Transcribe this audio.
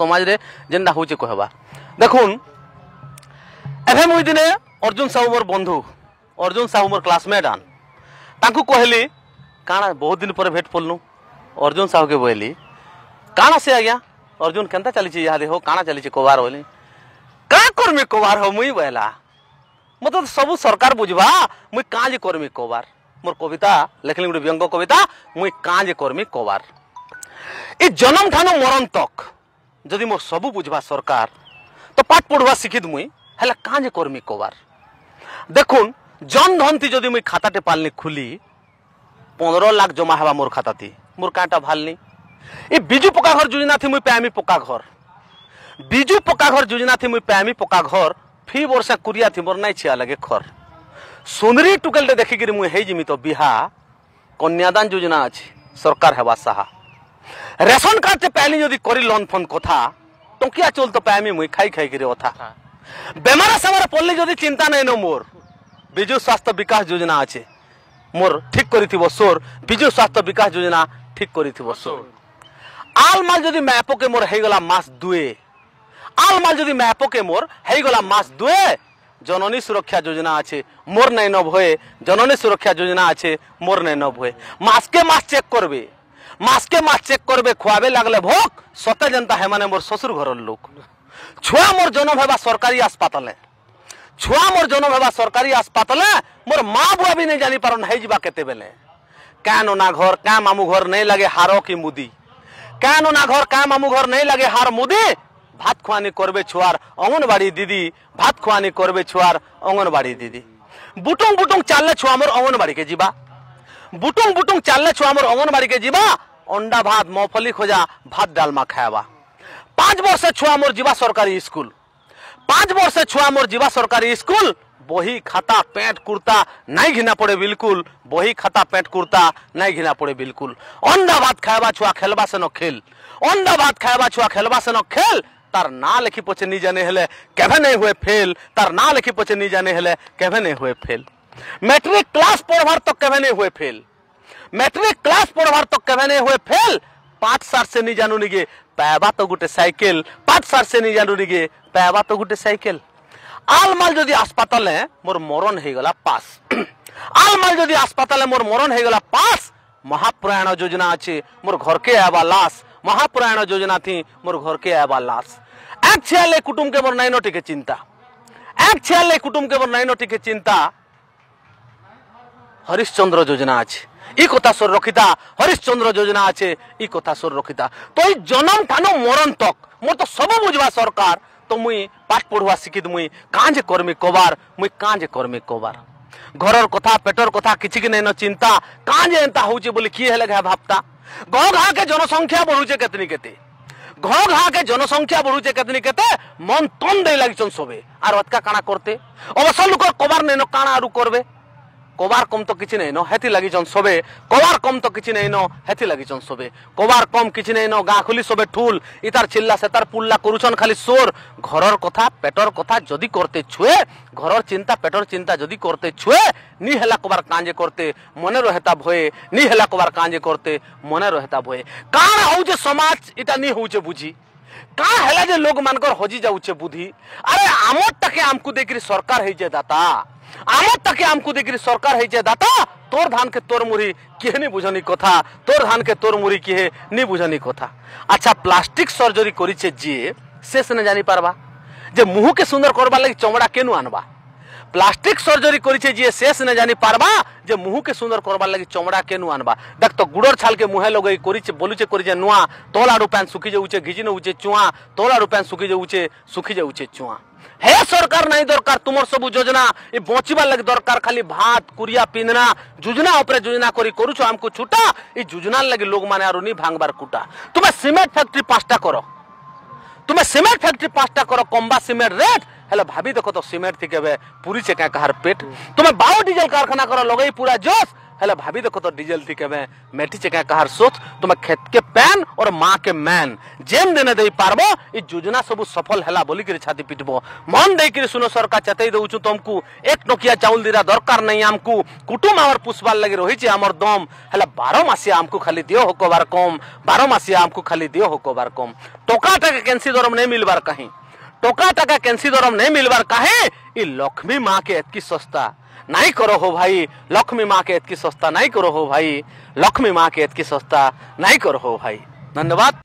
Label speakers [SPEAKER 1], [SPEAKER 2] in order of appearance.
[SPEAKER 1] समाज रे जेनटा होचे कहबा देखुन एफे मुई दिने अर्जुन साहू मोर बंधु अर्जुन साहू मोर क्लासमेट आन ताकू कहली काना बहुत दिन पर भेट पड़लु अर्जुन साहू के बोली काना से आज्ञा अर्जुन केनता चली यहाँ हो काना चली कबार बोली का करमी कबार हो मुई बहला मतलब सब सरकार बुझवा मुई का जे करमी कबार मोर कविता लिखली गोटे व्यंग कविता मुई का जे करमी कबार ए जन्म ठानु मरण तक जदि मोर सबू बुझवा सरकार तो पाठ पढ़वा शिखित मुई हेला का जे करमी कबार देखुन जन धन थी जदि मुई खाताटे पालनी खुली 15 लाख जमा हवा मोर खाता थी मोर काटा भालनी ए बिजू पक्का घर योजना थी मुई पैमी पक्का घर बिजू पक्का घर योजना थी मुई पैमी पक्का घर फी वर्षा कुरिया थी मोर नहीं छिया लगे खर सुंदरी टुकेल देखिक मुई है जिमी तो बिहा कन्यादान योजना अच्छी सरकार हेबा साहा रेशन कार्ड से पहले जदि करी लोन फोन कथा टंकिया चल तो पैमी मुई खाई खाई कर अथा बेमार सेमार पड़ले जदि चिंता नहीं न मोर बिजू स्वास्थ्य विकास योजना अच्छे मोर ठीक करी सोर बिजू स्वास्थ्य विकास योजना ठीक करी सोर आल माल जदि मैपो के मोर हेगला मास दुए आल माल जदि मैपो के मोर हेगला मास दुए जननी सुरक्षा योजना अच्छे मोर नहीं न भये जननी सुरक्षा योजना अच्छे मोर नहीं न भये मास के मास चेक करबे खुआबे लागले भोक सते जनता है माने मोर ससुर घर लोक छुआ मोर जन्म हेबा सरकारी अस्पताल छुआ मोर जन्म हेबा सरकारी अस्पताल मोर माँ बुआ भी नहीं जानी पारन है जीवा केते बेले क्या नोना घर क्या मामू घर नहीं लगे हारो की मुदी क्या नोना घर क्या मामू घर नहीं लगे हार मुदी भात खुआनी करबे छुआर अंगनबाड़ी दीदी भात खुआनी करबे छुआर अंगनबाड़ी दीदी बुटुंग बुटुंग चालले छुआ मोर अंगनबाड़ी के जीवा बुटुंग बुटुंग चालले छुआ मोर अंगनबाड़ी के जीवा अंडा भात मूंगफली खोजा भात डालमा खावा 5 वर्ष छुआ मोर जीवा सरकारी स्कूल 5 वर्ष छुआ मोर जीवा सरकारी स्कूल बही खाता पैंट कुर्ता नहीं घिना पड़े बिल्कुल बही खाता पैंट कुर्ता नहीं घिना पड़े बिल्कुल अंडा भात खावा छुआ खेलबा से न खेल अंडा भात खावा छुआ खेलबा से न खेल तार ना लिखी पचे नहीं जाने हेले केभे नहीं हुए फेल तार ना लिखी पचे नहीं जाने हेले केभे नहीं हुए फेल मैट्रिक क्लास पढ़वार तक केभे नहीं हुए फेल मैट्रिक क्लास पढ़वार तक केभे नहीं हुए फेल 5 साल से नहीं जानू निगे पैबा तो गुटे साइकिल 5 साल से नहीं जानू निगे पैबा तो गुटे साइकिल आलमाल जदि अस्पताल है मोर मरण हो गला पास आलमाल जदि अस्पताल है मोर मरण हो गला पास महापुराण योजना अच्छे मोर घर के आवा लाश महापुराण योजना थी मोर घर के आवा लाश एक छियाले कुटुंब के मोर नाइनो टिके चिंता एक छियाले कुटुंब के मोर नाइनो टिके चिंता हरिश्चंद्र योजना अच्छे ई कथा सोर रखिता हरिश्चंद्र योजना अच्छे ई कथा सोर रखिता तो ई जन्म ठानो मरण तक मोर तो सब बुझवा सरकार तो मुई पाठ पढ़वा शिखित मुई कांजे कर्मी कबार मुई कांजे कर्मी कबार घरर कथा पेटर कथा किछि के नहीं न चिंता कांजे एंता होउचे बोली की हेले घा भापता गौ घा के जनसंख्या बढ़ुचे केतनी केते घौ घा के जनसंख्या बढ़ुचे केतनी केते मन तन दे लागिचन सबे आर अतका काना करते अवश्य लोक कबार नहीं न काना आरु करबे कबार कम तो किसी नहीं न हेती लगी सबे कबार कम तो किसी नहीं न हेती लगी सबे कबार कम किसी नहीं न गाँ खुली सबे ठुल इतार चिल्ला सेतार पुल्ला करुछन खाली सोर घरर कथा पेटर कथा जदि करते छुए घरर चिंता पेटर चिंता जदि करते छुए नी हेला कबार कांजे करते मने रहता भये नी हेला कबार कांजे करते मने रहता भये काना होउचे समाज इटा नी होउचे बुझी का हेला जे लोग मानकर हजी जाउचे बुद्धि अरे आमत तके आमकु देखि सरकार हे जे दाता आमत तके आमकु देखि सरकार है दाता तोर धान के तोर मुरी किहे नहीं बुझनी कथा तोर धान के तोर मुरी किहे नहीं बुझनी कथा अच्छा प्लास्टिक सर्जरी करिछे जे शेष न जानी पारबा जे मुह के सुंदर करबा लागि चमड़ा केनु आनबा प्लास्टिक सर्जरी करिछे जे शेष न जानी पारबा जे मुह के सुंदर करबा लागि चमड़ा केनु आनबा देख तो गुड़र छाल के मुहे लगई करिछे बोलुचे करिछे नुआ तोलाडू पैन सुखी जाउचे घिजी नउचे चुआ तोलाडू पैन सुखी जाउचे चुआ हे सरकार नहीं दरकार तुमर सब योजना ये बचीबार लगे दरकार खाली भात कुरिया पिंधना योजना उपरे योजना करी करूछ हमको छुटा ये योजना लगे लोग माने आरो नहीं भांगबार कुटा तुम्हें सीमेंट फैक्ट्री 5टा करो तुम्हें सीमेंट फैक्ट्री 5टा करो कम्बा सीमेंट रेट हेले भाभी देखो तो सीमेंट थी केबे पूरी से क्या कहार पेट तुम्हें बायो डीजल कारखाना करो लगई पूरा जोश हेला भाभी देखो तो डीजल थी के मैं मेठी चेका कहार सोच तुम खेत के पैन और माँ के मैन जेम देने दे पारबो ई योजना सब सफल हेला बोली कर छाती पिटबो मन दे कर सुनो सरकार चतई दउछु तुमको एक टोकिया चाउल दीरा दरकार नहीं हमको कुटुम आवर पुष्पाल लगे रही छे हमर दम हेला 12 मासिया हमको खाली दियो होकोबार कम 12 मासिया हमको खाली दियो होकोबार कम टोका टका कैंसी दरम नहीं मिलबार कहीं टोका टका कैंसी दरम नहीं मिलबार काहे ई लक्ष्मी माँ के एतकी सस्ता नहीं करो हो भाई लक्ष्मी माँ के एतकी सस्ता नहीं करो हो भाई लक्ष्मी माँ के एतकी सस्ता नहीं करो हो भाई धन्यवाद।